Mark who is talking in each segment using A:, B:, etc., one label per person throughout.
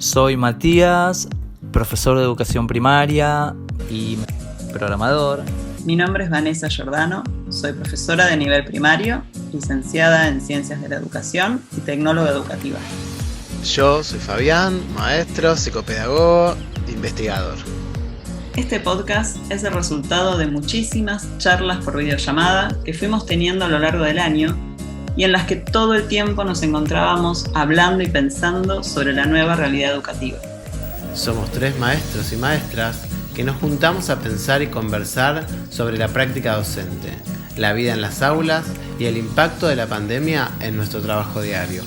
A: Soy Matías, profesor de educación primaria y programador.
B: Mi nombre es Vanessa Giordano, soy profesora de nivel primario, licenciada en Ciencias de la Educación y tecnóloga educativa.
C: Yo soy Fabián, maestro, psicopedagogo, investigador.
B: Este podcast es el resultado de muchísimas charlas por videollamada que fuimos teniendo a lo largo del año y en las que todo el tiempo nos encontrábamos hablando y pensando sobre la nueva realidad educativa.
C: Somos 3 maestros y maestras que nos juntamos a pensar y conversar sobre la práctica docente, la vida en las aulas y el impacto de la pandemia en nuestro trabajo diario.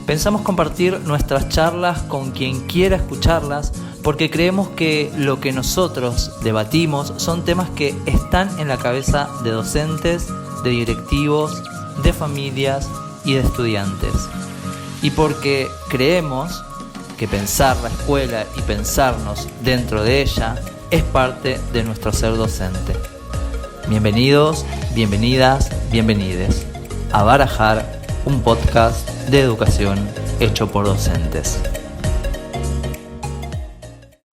A: Pensamos compartir nuestras charlas con quien quiera escucharlas porque creemos que lo que nosotros debatimos son temas que están en la cabeza de docentes, de directivos, de familias y de estudiantes. Y porque creemos que pensar la escuela y pensarnos dentro de ella es parte de nuestro ser docente. Bienvenidos, bienvenidas, bienvenides a Barajar, un podcast de educación hecho por docentes.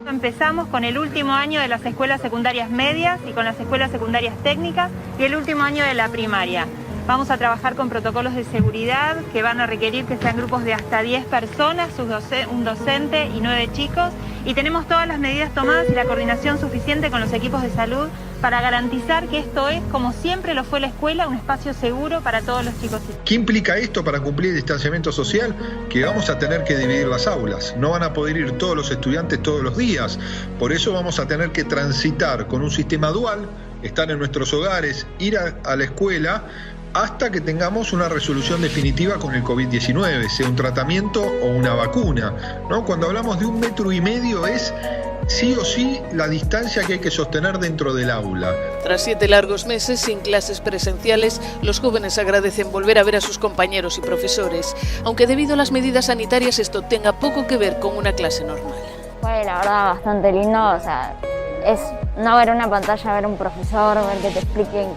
D: Empezamos con el último año de las escuelas secundarias medias y con las escuelas secundarias técnicas y el último año de la primaria. Vamos a trabajar con protocolos de seguridad que van a requerir que sean grupos de hasta 10 personas, un docente y 9 chicos. Y tenemos todas las medidas tomadas y la coordinación suficiente con los equipos de salud para garantizar que esto es, como siempre lo fue la escuela, un espacio seguro para todos los chicos.
E: ¿Qué implica esto para cumplir el distanciamiento social? Que vamos a tener que dividir las aulas. No van a poder ir todos los estudiantes todos los días. Por eso vamos a tener que transitar con un sistema dual, estar en nuestros hogares, ir a la escuela, hasta que tengamos una resolución definitiva con el COVID-19, sea un tratamiento o una vacuna, ¿no? Cuando hablamos de 1,5 metros es sí o sí la distancia que hay que sostener dentro del aula.
F: Tras 7 largos meses sin clases presenciales, los jóvenes agradecen volver a ver a sus compañeros y profesores, aunque debido a las medidas sanitarias esto tenga poco que ver con una clase normal.
G: Fue la verdad bastante lindo, es no ver una pantalla, ver un profesor, ver que te expliquen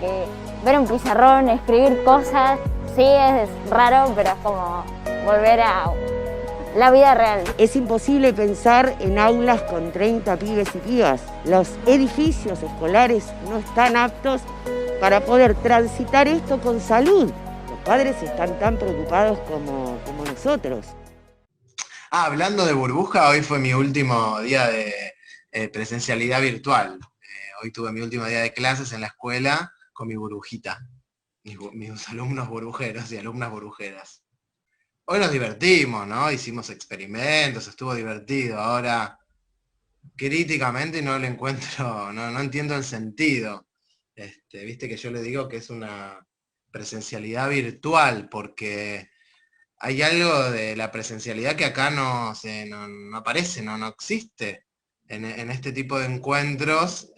G: ver un pizarrón, escribir cosas, sí es raro, pero es como volver a la vida real.
H: Es imposible pensar en aulas con 30 pibes y pibas. Los edificios escolares no están aptos para poder transitar esto con salud. Los padres están tan preocupados como nosotros.
C: Hablando de burbuja, hoy fue mi último día de presencialidad virtual. Hoy tuve mi último día de clases en la escuela con mi burbujita, mis alumnos burbujeros y alumnas burbujeras. Hoy nos divertimos, ¿no? Hicimos experimentos, estuvo divertido. Ahora, críticamente no le encuentro, no entiendo el sentido. Viste que yo le digo que es una presencialidad virtual, porque hay algo de la presencialidad que acá no aparece, no existe. En este tipo de encuentros,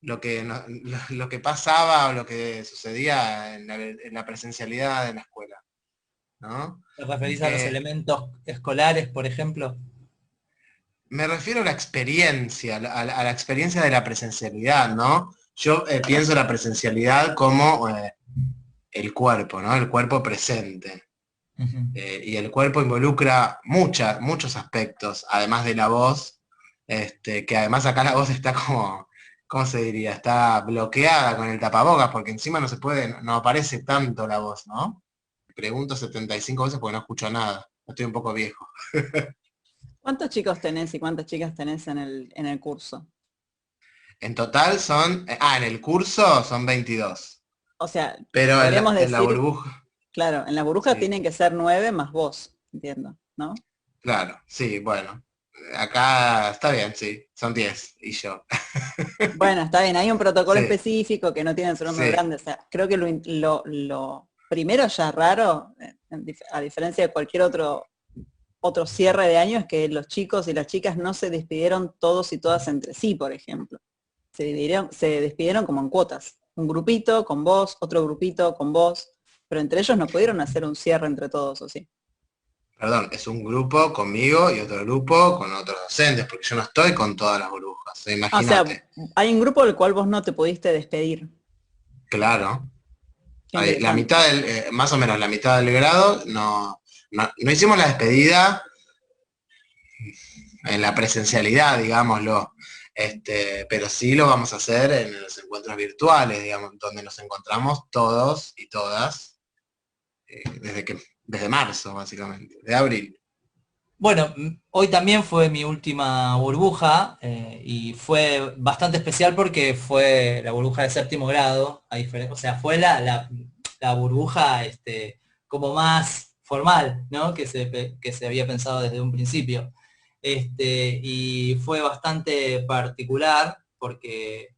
C: lo que pasaba o lo que sucedía en la presencialidad de la escuela, ¿no?
A: ¿Te referís a los elementos escolares, por ejemplo?
C: Me refiero a la experiencia, a la experiencia de la presencialidad, ¿no? Yo pienso la presencialidad como el cuerpo, ¿no? El cuerpo presente.
A: Uh-huh.
C: Y el cuerpo involucra muchos aspectos, además de la voz, que además acá la voz está como, ¿cómo se diría? Está bloqueada con el tapabocas, porque encima no aparece tanto la voz, ¿no? Pregunto 75 veces porque no escucho nada, estoy un poco viejo.
B: ¿Cuántos chicos tenés y cuántas chicas tenés en el curso?
C: En total en el curso son 22.
B: O sea,
C: pero
B: podríamos
C: en la burbuja.
B: Claro, en la burbuja
C: Sí.
B: Tienen que ser 9 más vos, entiendo, ¿no?
C: Claro, sí, bueno. Acá está bien, sí, son 10 y yo.
B: Bueno, está bien, hay un protocolo
C: Sí.
B: específico que no tiene su número
C: Sí.
B: grande. O sea, creo que lo primero ya raro, a diferencia de cualquier otro cierre de año, es que los chicos y las chicas no se despidieron todos y todas entre sí, por ejemplo. Se despidieron como en cuotas. Un grupito con vos, otro grupito con vos, pero entre ellos no pudieron hacer un cierre entre todos, ¿o sí?
C: Perdón, es un grupo conmigo y otro grupo con otros docentes, porque yo no estoy con todas las burbujas, imagínate.
B: O sea, hay un grupo del cual vos no te pudiste despedir.
C: Claro. La mitad más o menos la mitad del grado, no hicimos la despedida en la presencialidad, digámoslo. Pero sí lo vamos a hacer en los encuentros virtuales, digamos, donde nos encontramos todos y todas, desde marzo, básicamente, de abril.
A: Bueno, hoy también fue mi última burbuja y fue bastante especial porque fue la burbuja de séptimo grado, o sea, fue la burbuja como más formal, ¿no? que se había pensado desde un principio. Y fue bastante particular porque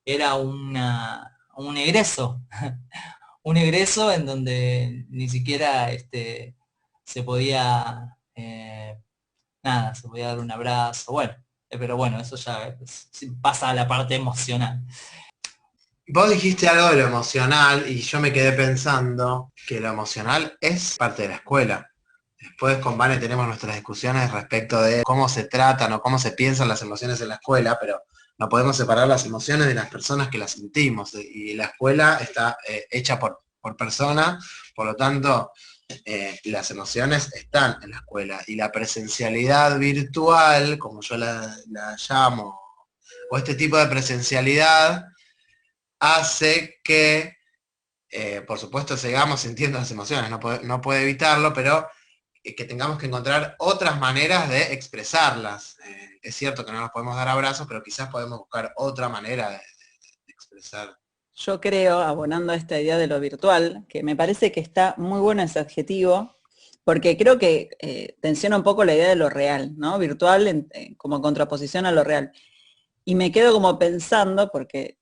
A: era un egreso, un egreso en donde ni siquiera se podía, nada, se podía dar un abrazo, bueno, pero bueno, eso ya pasa a la parte emocional.
C: Vos dijiste algo de lo emocional y yo me quedé pensando que lo emocional es parte de la escuela. Después con Vane tenemos nuestras discusiones respecto de cómo se tratan o cómo se piensan las emociones en la escuela, pero no podemos separar las emociones de las personas que las sentimos. Y la escuela está hecha por personas, por lo tanto, las emociones están en la escuela. Y la presencialidad virtual, como yo la llamo, o este tipo de presencialidad, hace que, por supuesto, sigamos sintiendo las emociones, no puede evitarlo, pero que tengamos que encontrar otras maneras de expresarlas. Es cierto que no nos podemos dar abrazos, pero quizás podemos buscar otra manera de expresar.
B: Yo creo, abonando a esta idea de lo virtual, que me parece que está muy bueno ese adjetivo, porque creo que tensiona un poco la idea de lo real, ¿no? Virtual como contraposición a lo real. Y me quedo como pensando, porque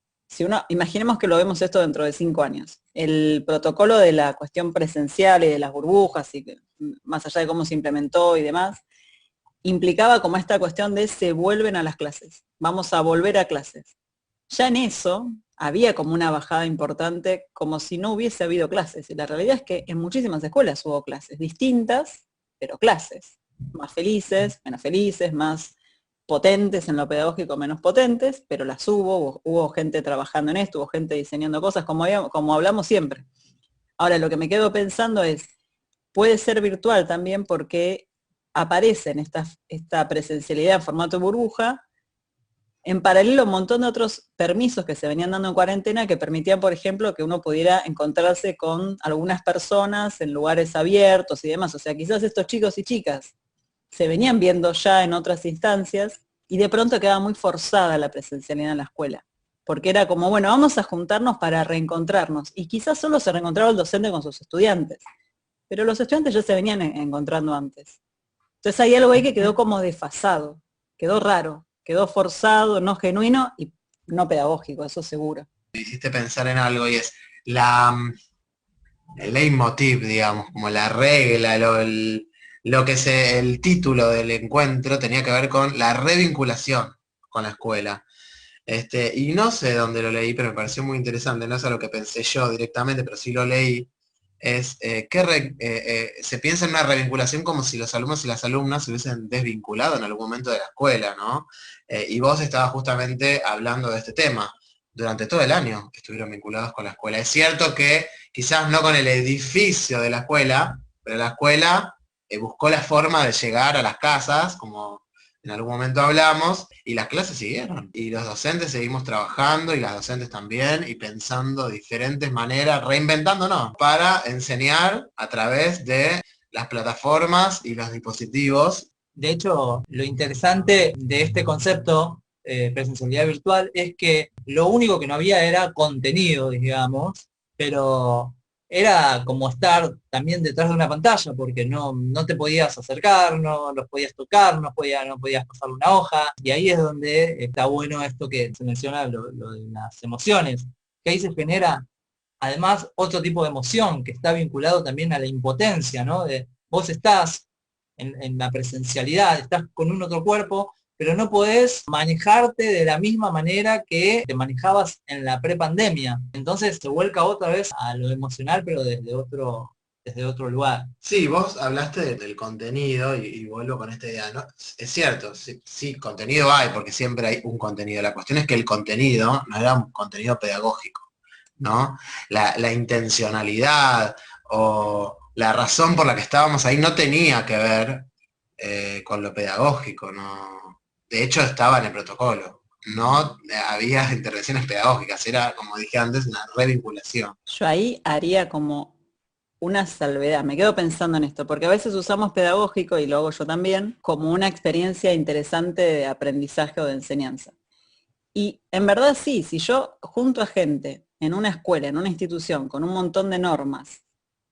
B: imaginemos que lo vemos esto dentro de 5 años. El protocolo de la cuestión presencial y de las burbujas, y más allá de cómo se implementó y demás, implicaba como esta cuestión de se vuelven a las clases, vamos a volver a clases. Ya en eso había como una bajada importante, como si no hubiese habido clases. Y la realidad es que en muchísimas escuelas hubo clases distintas, pero clases. Más felices, menos felices, más potentes en lo pedagógico, menos potentes, pero las hubo gente trabajando en esto, hubo gente diseñando cosas, como hablamos siempre. Ahora, lo que me quedo pensando es, puede ser virtual también porque aparece en esta presencialidad en formato burbuja, en paralelo un montón de otros permisos que se venían dando en cuarentena que permitían, por ejemplo, que uno pudiera encontrarse con algunas personas en lugares abiertos y demás. O sea, quizás estos chicos y chicas se venían viendo ya en otras instancias y de pronto quedaba muy forzada la presencialidad en la escuela. Porque era como, bueno, vamos a juntarnos para reencontrarnos. Y quizás solo se reencontraba el docente con sus estudiantes. Pero los estudiantes ya se venían encontrando antes. Entonces hay algo ahí que quedó como desfasado, quedó raro, quedó forzado, no genuino y no pedagógico, eso seguro.
C: Me hiciste pensar en algo y es el leitmotiv, digamos, como la regla, el título del encuentro tenía que ver con la revinculación con la escuela. Y no sé dónde lo leí, pero me pareció muy interesante, no es algo que pensé yo directamente, pero sí lo leí, es que se piensa en una revinculación como si los alumnos y las alumnas se hubiesen desvinculado en algún momento de la escuela, ¿no? Y vos estabas justamente hablando de este tema. Durante todo el año estuvieron vinculados con la escuela. Es cierto que quizás no con el edificio de la escuela, pero la escuela buscó la forma de llegar a las casas, como en algún momento hablamos, y las clases siguieron. Y los docentes seguimos trabajando, y las docentes también, y pensando diferentes maneras, reinventándonos, para enseñar a través de las plataformas y los dispositivos.
A: De hecho, lo interesante de este concepto, presencialidad virtual, es que lo único que no había era contenido, digamos, pero era como estar también detrás de una pantalla, porque no te podías acercar, no los podías tocar, no podías pasar una hoja, y ahí es donde está bueno esto que se menciona, lo de las emociones, que ahí se genera además otro tipo de emoción que está vinculado también a la impotencia, ¿no? Vos estás en la presencialidad, estás con un otro cuerpo, pero no podés manejarte de la misma manera que te manejabas en la prepandemia. Entonces se vuelca otra vez a lo emocional, pero desde otro lugar.
C: Sí, vos hablaste del contenido y vuelvo con esta idea, ¿no? Es cierto, sí, contenido hay, porque siempre hay un contenido. La cuestión es que el contenido no era un contenido pedagógico, ¿no? La intencionalidad o la razón por la que estábamos ahí no tenía que ver con lo pedagógico, no. De hecho estaba en el protocolo, no había intervenciones pedagógicas, era, como dije antes, una revinculación.
B: Yo ahí haría como una salvedad, me quedo pensando en esto, porque a veces usamos pedagógico, y lo hago yo también, como una experiencia interesante de aprendizaje o de enseñanza. Y en verdad sí, si yo junto a gente en una escuela, en una institución, con un montón de normas,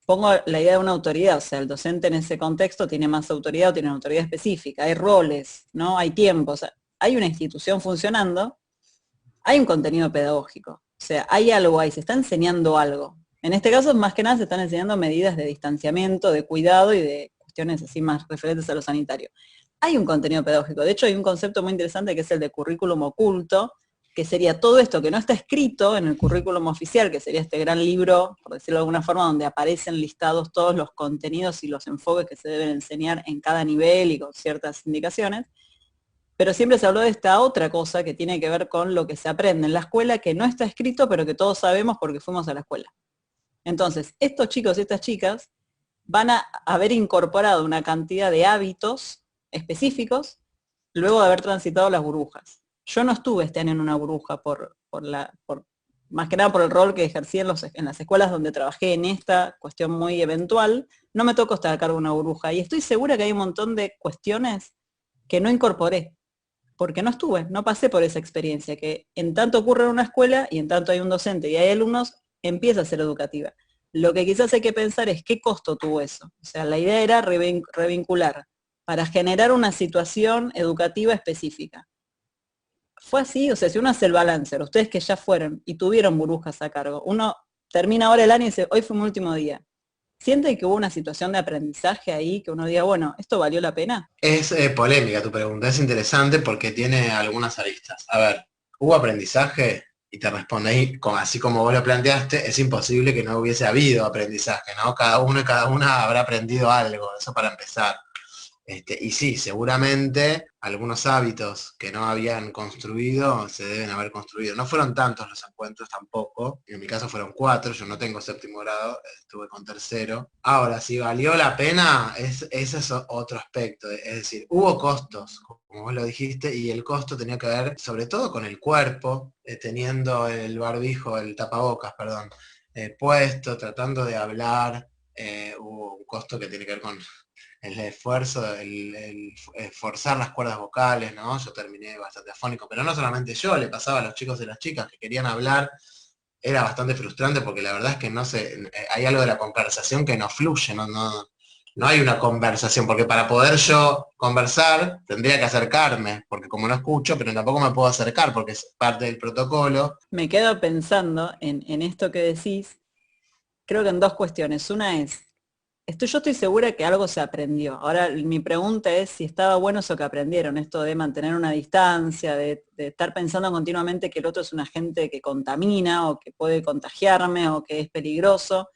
B: pongo la idea de una autoridad, o sea, el docente en ese contexto tiene más autoridad o tiene una autoridad específica, hay roles, ¿no? Hay tiempos, o sea, hay una institución funcionando, hay un contenido pedagógico, o sea, hay algo ahí, se está enseñando algo. En este caso, más que nada, se están enseñando medidas de distanciamiento, de cuidado y de cuestiones así más referentes a lo sanitario. Hay un contenido pedagógico, de hecho hay un concepto muy interesante que es el de currículum oculto, que sería todo esto que no está escrito en el currículum oficial, que sería este gran libro, por decirlo de alguna forma, donde aparecen listados todos los contenidos y los enfoques que se deben enseñar en cada nivel y con ciertas indicaciones. Pero siempre se habló de esta otra cosa que tiene que ver con lo que se aprende en la escuela, que no está escrito, pero que todos sabemos porque fuimos a la escuela. Entonces, estos chicos y estas chicas van a haber incorporado una cantidad de hábitos específicos luego de haber transitado las burbujas. Yo no estuve este año en una burbuja más que nada por el rol que ejercí en las escuelas donde trabajé en esta cuestión muy eventual. No me tocó estar a cargo de una burbuja y estoy segura que hay un montón de cuestiones que no incorporé, porque no estuve, no pasé por esa experiencia, que en tanto ocurre en una escuela y en tanto hay un docente y hay alumnos, empieza a ser educativa. Lo que quizás hay que pensar es qué costo tuvo eso. O sea, la idea era revincular para generar una situación educativa específica. Fue así, o sea, si uno hace el balance, ustedes que ya fueron y tuvieron burbujas a cargo, uno termina ahora el año y dice, hoy fue mi último día. ¿Siente que hubo una situación de aprendizaje ahí, que uno diga, bueno, ¿esto valió la pena?
C: Es polémica tu pregunta, es interesante porque tiene algunas aristas. A ver, ¿hubo aprendizaje? Y te responde ahí, así como vos lo planteaste, es imposible que no hubiese habido aprendizaje, ¿no? Cada uno y cada una habrá aprendido algo, eso para empezar. Y sí, seguramente algunos hábitos que no habían construido se deben haber construido. No fueron tantos los encuentros tampoco, en mi caso fueron 4, yo no tengo séptimo grado, estuve con tercero. Ahora, si valió la pena, ese es otro aspecto, es decir, hubo costos, como vos lo dijiste, y el costo tenía que ver sobre todo con el cuerpo, teniendo el barbijo, el tapabocas, perdón, puesto, tratando de hablar, hubo un costo que tiene que ver con el esfuerzo, el forzar las cuerdas vocales, ¿no? Yo terminé bastante afónico, pero no solamente yo, le pasaba a los chicos y las chicas que querían hablar, era bastante frustrante porque la verdad es que no sé, hay algo de la conversación que no fluye, no hay una conversación, porque para poder yo conversar tendría que acercarme, porque como no escucho, pero tampoco me puedo acercar porque es parte del protocolo.
B: Me quedo pensando en esto que decís, creo que en dos cuestiones. Una es, yo estoy segura que algo se aprendió. Ahora mi pregunta es si estaba bueno eso que aprendieron, esto de mantener una distancia, de estar pensando continuamente que el otro es un agente que contamina o que puede contagiarme o que es peligroso.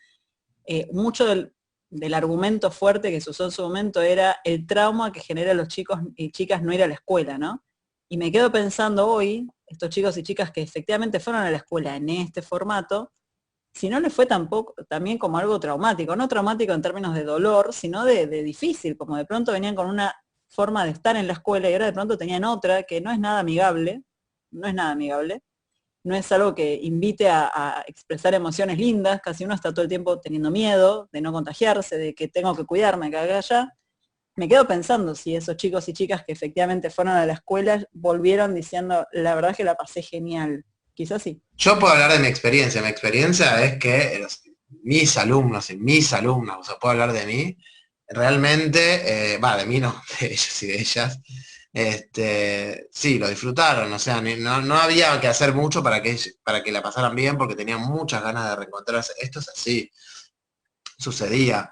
B: Mucho del argumento fuerte que se usó en su momento era el trauma que genera a los chicos y chicas no ir a la escuela, ¿no? Y me quedo pensando hoy, estos chicos y chicas que efectivamente fueron a la escuela en este formato, si no les fue tampoco también como algo traumático, no traumático en términos de dolor, sino de difícil, como de pronto venían con una forma de estar en la escuela y ahora de pronto tenían otra que no es nada amigable, no es algo que invite a expresar emociones lindas, casi uno está todo el tiempo teniendo miedo de no contagiarse, de que tengo que cuidarme, que haga allá. Me quedo pensando si esos chicos y chicas que efectivamente fueron a la escuela volvieron diciendo, la verdad es que la pasé genial. Quizás sí.
C: Yo puedo hablar de mi experiencia es que mis alumnos, o sea, puedo hablar de mí, realmente, de mí no, de ellos y de ellas, sí, lo disfrutaron, o sea, no había que hacer mucho para que la pasaran bien porque tenían muchas ganas de reencontrarse. Esto es así, sucedía.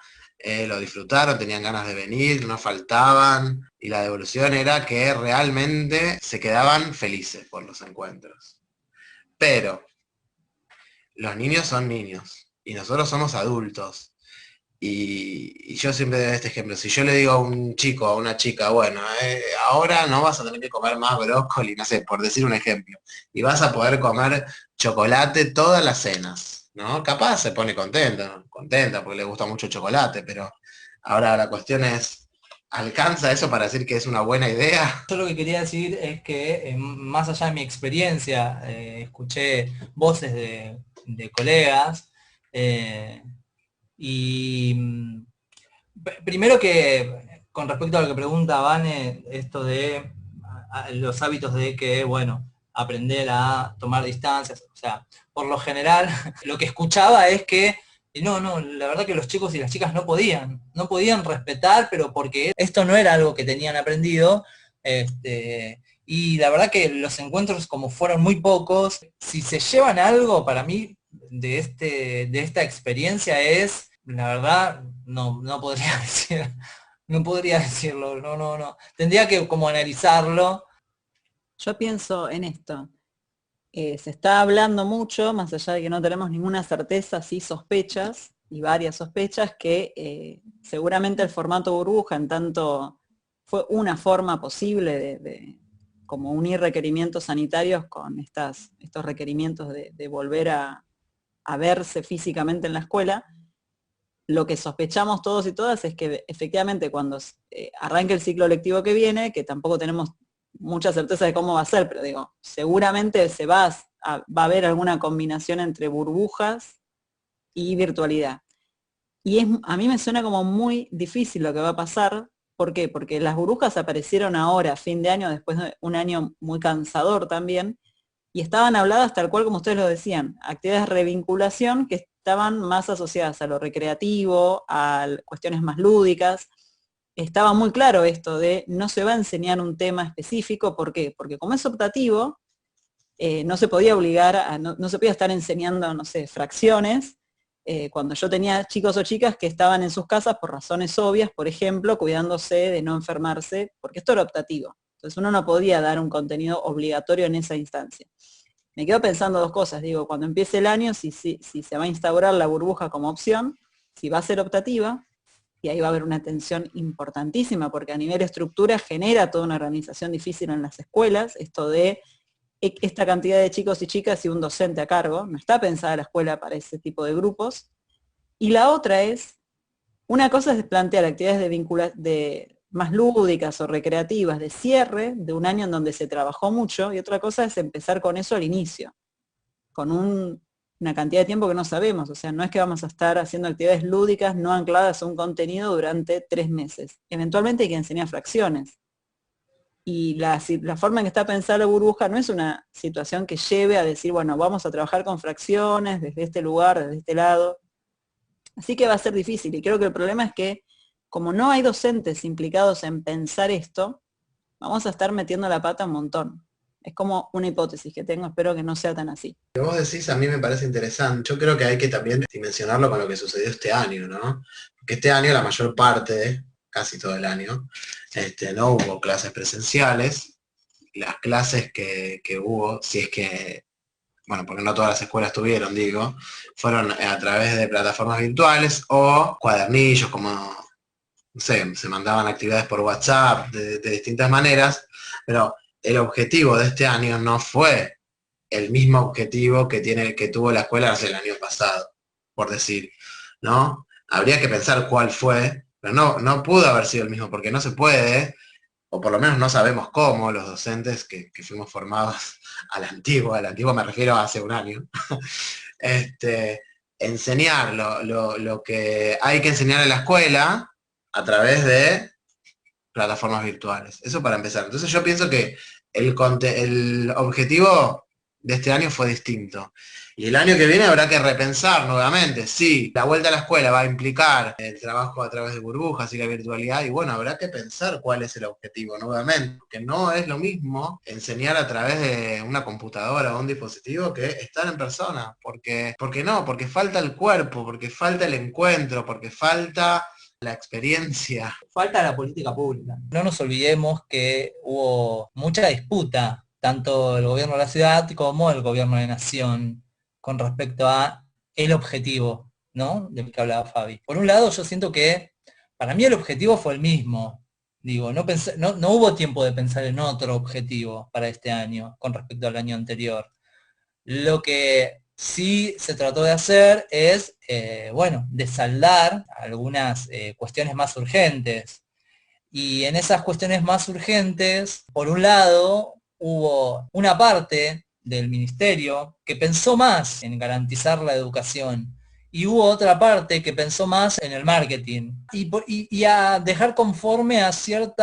C: Lo disfrutaron, tenían ganas de venir, no faltaban, y la devolución era que realmente se quedaban felices por los encuentros. Pero los niños son niños y nosotros somos adultos. Y yo siempre doy este ejemplo. Si yo le digo a un chico, a una chica, bueno, ahora no vas a tener que comer más brócoli, no sé, por decir un ejemplo, y vas a poder comer chocolate todas las cenas, ¿no? Capaz se pone contenta porque le gusta mucho el chocolate, pero ahora la cuestión es, ¿Alcanza eso para decir que es una buena idea?
A: Yo lo que quería decir es que, más allá de mi experiencia, escuché voces de colegas, y primero que, con respecto a lo que pregunta Vane, esto de los hábitos de que, bueno, aprender a tomar distancias, o sea, por lo general, lo que escuchaba es que no, la verdad que los chicos y las chicas no podían respetar, pero porque esto no era algo que tenían aprendido, y la verdad que los encuentros, como fueron muy pocos, si se llevan algo para mí de esta experiencia es, la verdad, no podría decir, no podría decirlo, no. Tendría que como analizarlo.
B: Yo pienso en esto. Se está hablando mucho, más allá de que no tenemos ninguna certeza, sí sospechas, y varias sospechas, que seguramente el formato burbuja, en tanto fue una forma posible de como unir requerimientos sanitarios con estos requerimientos de volver a verse físicamente en la escuela. Lo que sospechamos todos y todas es que efectivamente cuando arranque el ciclo lectivo que viene, que tampoco tenemos mucha certeza de cómo va a ser, pero digo, seguramente va a haber alguna combinación entre burbujas y virtualidad. Y a mí me suena como muy difícil lo que va a pasar. ¿Por qué? Porque las burbujas aparecieron ahora, a fin de año, después de un año muy cansador también, y estaban habladas tal cual como ustedes lo decían, actividades de revinculación que estaban más asociadas a lo recreativo, a cuestiones más lúdicas. Estaba muy claro esto de no se va a enseñar un tema específico. ¿Por qué? Porque como es optativo, no se podía obligar, no se podía estar enseñando, no sé, fracciones, cuando yo tenía chicos o chicas que estaban en sus casas por razones obvias, por ejemplo, cuidándose de no enfermarse, porque esto era optativo. Entonces uno no podía dar un contenido obligatorio en esa instancia. Me quedo pensando dos cosas, digo, cuando empiece el año, si se va a instaurar la burbuja como opción, si va a ser optativa, y ahí va a haber una tensión importantísima, porque a nivel estructura genera toda una organización difícil en las escuelas, esto de esta cantidad de chicos y chicas y un docente a cargo, no está pensada la escuela para ese tipo de grupos. Y la otra es, una cosa es plantear actividades más lúdicas o recreativas de cierre de un año en donde se trabajó mucho, y otra cosa es empezar con eso al inicio, con una cantidad de tiempo que no sabemos. O sea, no es que vamos a estar haciendo actividades lúdicas no ancladas a un contenido durante 3 meses. Eventualmente hay que enseñar fracciones. Y la forma en que está pensada la burbuja no es una situación que lleve a decir, bueno, vamos a trabajar con fracciones desde este lugar, desde este lado. Así que va a ser difícil, y creo que el problema es que como no hay docentes implicados en pensar esto, vamos a estar metiendo la pata un montón. Es como una hipótesis que tengo, espero que no sea tan así.
C: Lo que vos decís a mí me parece interesante. Yo creo que hay que también dimensionarlo con lo que sucedió este año, ¿no? Porque este año la mayor parte, casi todo el año, no hubo clases presenciales. Las clases que hubo, si es que, bueno, porque no todas las escuelas tuvieron, digo, fueron a través de plataformas virtuales o cuadernillos, como, no sé, se mandaban actividades por WhatsApp de distintas maneras, pero el objetivo de este año no fue el mismo objetivo que tuvo la escuela hace el año pasado, por decir, ¿no? Habría que pensar cuál fue, pero no pudo haber sido el mismo, porque no se puede, o por lo menos no sabemos cómo, los docentes que fuimos formados a la antigua me refiero a hace un año, enseñar lo que hay que enseñar en la escuela a través de plataformas virtuales. Eso para empezar. Entonces yo pienso que el objetivo de este año fue distinto. Y el año que viene habrá que repensar nuevamente. Sí, la vuelta a la escuela va a implicar el trabajo a través de burbujas y la virtualidad, y bueno, habrá que pensar cuál es el objetivo nuevamente, porque no es lo mismo enseñar a través de una computadora o un dispositivo que estar en persona, porque falta el cuerpo, porque falta el encuentro, porque falta la experiencia.
A: Falta la política pública. No nos olvidemos que hubo mucha disputa, tanto el gobierno de la ciudad como el gobierno de nación, con respecto a el objetivo, ¿no? Del que hablaba Fabi. Por un lado, yo siento que para mí el objetivo fue el mismo. Digo, no hubo tiempo de pensar en otro objetivo para este año con respecto al año anterior. Lo que sí se trató de hacer es, de saldar algunas cuestiones más urgentes. Y en esas cuestiones más urgentes, por un lado, hubo una parte del ministerio que pensó más en garantizar la educación y hubo otra parte que pensó más en el marketing y a dejar conforme a cierto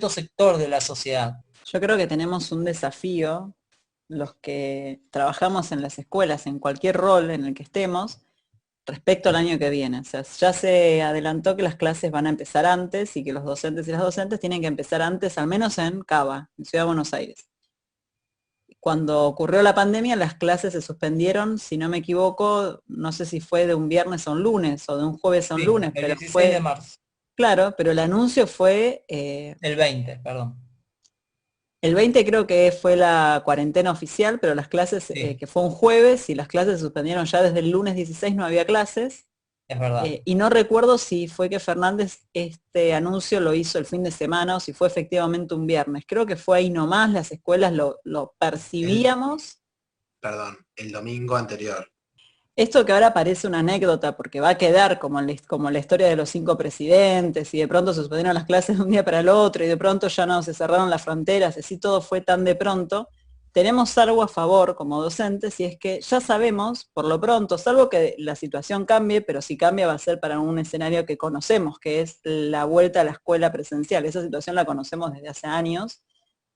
A: sector de la sociedad.
B: Yo creo que tenemos un desafío, los que trabajamos en las escuelas, en cualquier rol en el que estemos, respecto al año que viene. O sea, ya se adelantó que las clases van a empezar antes y que los docentes y las docentes tienen que empezar antes, al menos en Cava, en Ciudad de Buenos Aires. Cuando ocurrió la pandemia, las clases se suspendieron, si no me equivoco, no sé si fue de un viernes a un lunes o de un jueves a un lunes,
A: el
B: pero
A: 16
B: fue
A: de marzo.
B: Claro, pero el anuncio fue
A: El 20, perdón.
B: el 20 creo que fue la cuarentena oficial, pero las clases,
A: Sí.
B: que fue un jueves, y las clases se suspendieron ya desde el lunes 16, no había clases.
A: Es verdad.
B: Y no recuerdo si fue que Fernández este anuncio lo hizo el fin de semana o si fue efectivamente un viernes. Creo que fue ahí nomás, las escuelas lo percibíamos.
C: El domingo anterior.
B: Esto que ahora parece una anécdota porque va a quedar como la historia de los 5 presidentes y de pronto se suspendieron las clases de un día para el otro y de pronto ya no se cerraron las fronteras, así todo fue tan de pronto. Tenemos algo a favor como docentes y es que ya sabemos, por lo pronto, salvo que la situación cambie, pero si cambia va a ser para un escenario que conocemos, que es la vuelta a la escuela presencial. Esa situación la conocemos desde hace años.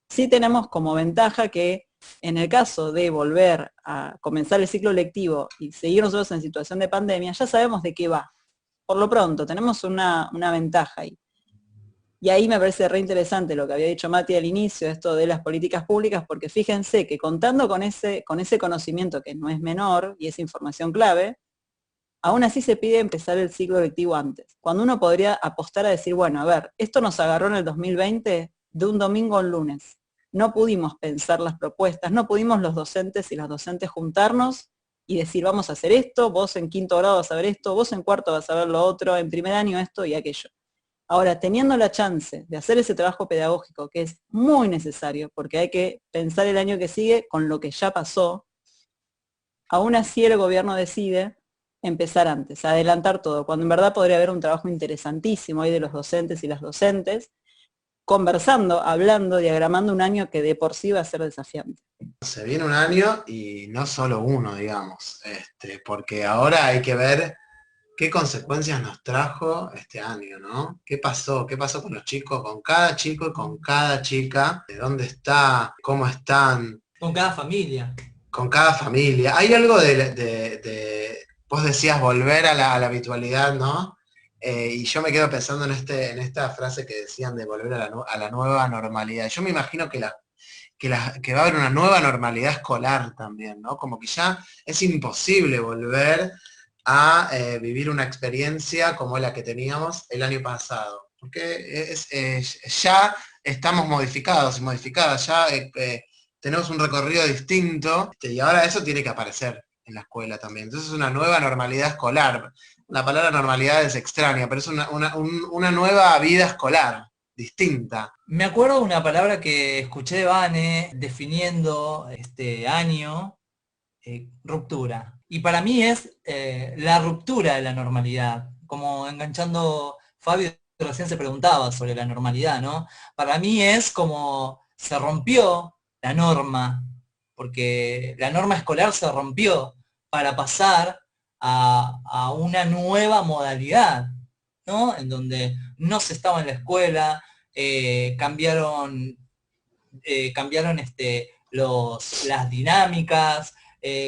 B: Sí tenemos como ventaja que en el caso de volver a comenzar el ciclo lectivo y seguir nosotros en situación de pandemia, ya sabemos de qué va. Por lo pronto, tenemos una ventaja ahí. Y ahí me parece re interesante lo que había dicho Mati al inicio, esto de las políticas públicas, porque fíjense que contando con ese conocimiento que no es menor y es información clave, aún así se pide empezar el ciclo lectivo antes. Cuando uno podría apostar a decir, bueno, a ver, esto nos agarró en el 2020 de un domingo a un lunes. No pudimos pensar las propuestas, no pudimos los docentes y las docentes juntarnos y decir, vamos a hacer esto, vos en quinto grado vas a ver esto, vos en cuarto vas a ver lo otro, en primer año esto y aquello. Ahora, teniendo la chance de hacer ese trabajo pedagógico, que es muy necesario, porque hay que pensar el año que sigue con lo que ya pasó, aún así el gobierno decide empezar antes, adelantar todo, cuando en verdad podría haber un trabajo interesantísimo ahí de los docentes y las docentes, conversando, hablando, diagramando un año que de por sí va a ser desafiante.
C: Se viene un año y no solo uno, digamos, porque ahora hay que ver qué consecuencias nos trajo este año, ¿no? ¿Qué pasó? ¿Qué pasó con los chicos, con cada chico y con cada chica? ¿De dónde está? ¿Cómo están?
A: Con cada familia.
C: Con cada familia. Hay algo vos decías volver a la habitualidad, ¿no? Y yo me quedo pensando en esta frase que decían de volver a la nueva normalidad. Yo me imagino que va a haber una nueva normalidad escolar también, ¿no? Como que ya es imposible volver a vivir una experiencia como la que teníamos el año pasado. Porque ya estamos modificados y modificadas, ya tenemos un recorrido distinto y ahora eso tiene que aparecer en la escuela también. Entonces es una nueva normalidad escolar. La palabra normalidad es extraña, pero es una nueva vida escolar, distinta.
A: Me acuerdo de una palabra que escuché de Vane definiendo este año, ruptura. Y para mí es la ruptura de la normalidad. Como enganchando, Fabio recién se preguntaba sobre la normalidad, ¿no? Para mí es como se rompió la norma, porque la norma escolar se rompió para pasar a una nueva modalidad, ¿no? En donde no se estaba en la escuela, cambiaron las dinámicas,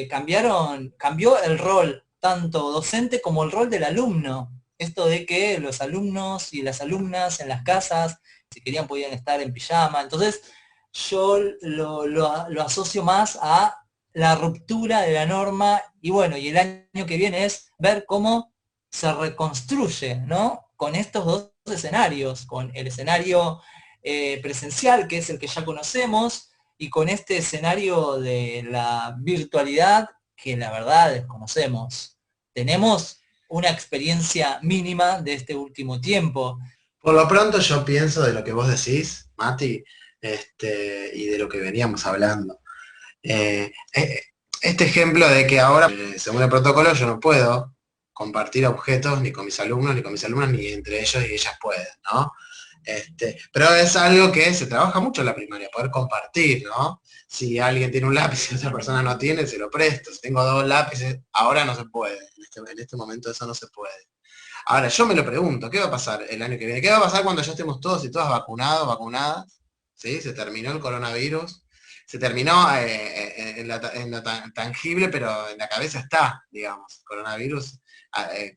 A: cambió el rol, tanto docente como el rol del alumno. Esto de que los alumnos y las alumnas en las casas, si querían, podían estar en pijama. Entonces, yo lo asocio más a la ruptura de la norma, y bueno, y el año que viene es ver cómo se reconstruye, ¿no? Con estos dos escenarios, con el escenario presencial, que es el que ya conocemos, y con este escenario de la virtualidad, que la verdad desconocemos. Tenemos una experiencia mínima de este último tiempo.
C: Por lo pronto yo pienso de lo que vos decís, Mati, y de lo que veníamos hablando. Este ejemplo de que ahora, según el protocolo, yo no puedo compartir objetos ni con mis alumnos, ni con mis alumnas, ni entre ellos y ellas pueden, ¿no? Pero es algo que se trabaja mucho en la primaria, poder compartir, ¿no? Si alguien tiene un lápiz y otra persona no tiene, se lo presto. Si tengo 2 lápices, ahora no se puede. En este momento eso no se puede. Ahora, yo me lo pregunto, ¿qué va a pasar el año que viene? ¿Qué va a pasar cuando ya estemos todos y todas vacunados, vacunadas? ¿Sí? Se terminó el coronavirus. Se terminó en lo tangible, pero en la cabeza está, digamos, coronavirus.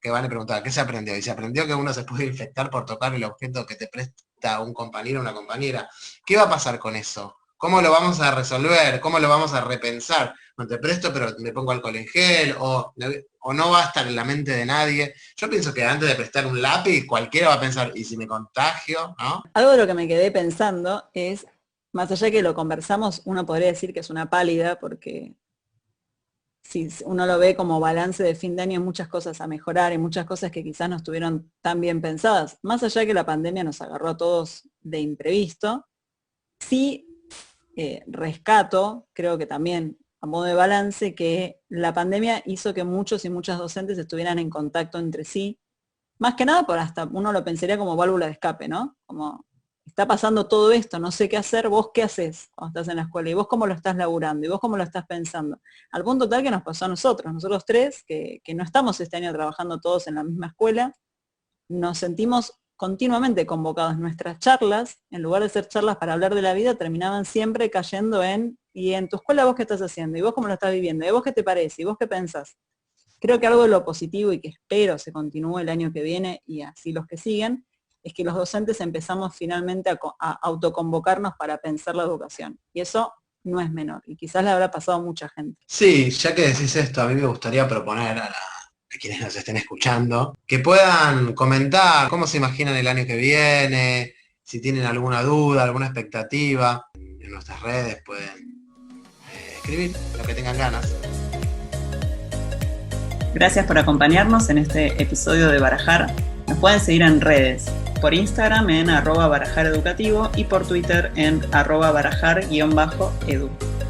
C: Que van a preguntar, ¿qué se aprendió? Y se aprendió que uno se puede infectar por tocar el objeto que te presta un compañero o una compañera. ¿Qué va a pasar con eso? ¿Cómo lo vamos a resolver? ¿Cómo lo vamos a repensar? No te presto, pero me pongo alcohol en gel, o no va a estar en la mente de nadie. Yo pienso que antes de prestar un lápiz, cualquiera va a pensar, ¿y si me contagio? ¿No?
B: Algo de lo que me quedé pensando es, más allá de que lo conversamos, uno podría decir que es una pálida, porque si uno lo ve como balance de fin de año, hay muchas cosas a mejorar y muchas cosas que quizás no estuvieron tan bien pensadas. Más allá de que la pandemia nos agarró a todos de imprevisto, sí rescato, creo que también a modo de balance, que la pandemia hizo que muchos y muchas docentes estuvieran en contacto entre sí, más que nada por hasta uno lo pensaría como válvula de escape, ¿no? Como está pasando todo esto, no sé qué hacer, vos qué haces cuando estás en la escuela, y vos cómo lo estás laburando, y vos cómo lo estás pensando. Al punto tal que nos pasó a nosotros 3, que no estamos este año trabajando todos en la misma escuela, nos sentimos continuamente convocados. Nuestras charlas, en lugar de ser charlas para hablar de la vida, terminaban siempre cayendo ¿y en tu escuela vos qué estás haciendo? ¿Y vos cómo lo estás viviendo? ¿Y vos qué te parece? ¿Y vos qué pensás? Creo que algo de lo positivo y que espero se continúe el año que viene y así los que siguen, es que los docentes empezamos finalmente a autoconvocarnos para pensar la educación. Y eso no es menor. Y quizás le habrá pasado a mucha gente.
C: Sí, ya que decís esto, a mí me gustaría proponer a quienes nos estén escuchando, que puedan comentar cómo se imaginan el año que viene, si tienen alguna duda, alguna expectativa. En nuestras redes pueden escribir lo que tengan ganas.
B: Gracias por acompañarnos en este episodio de Barajar. Nos pueden seguir en redes, por Instagram en @barajareducativo y por Twitter en @barajar_edu.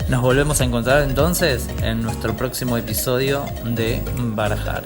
A: Nos volvemos a encontrar entonces en nuestro próximo episodio de Barajar.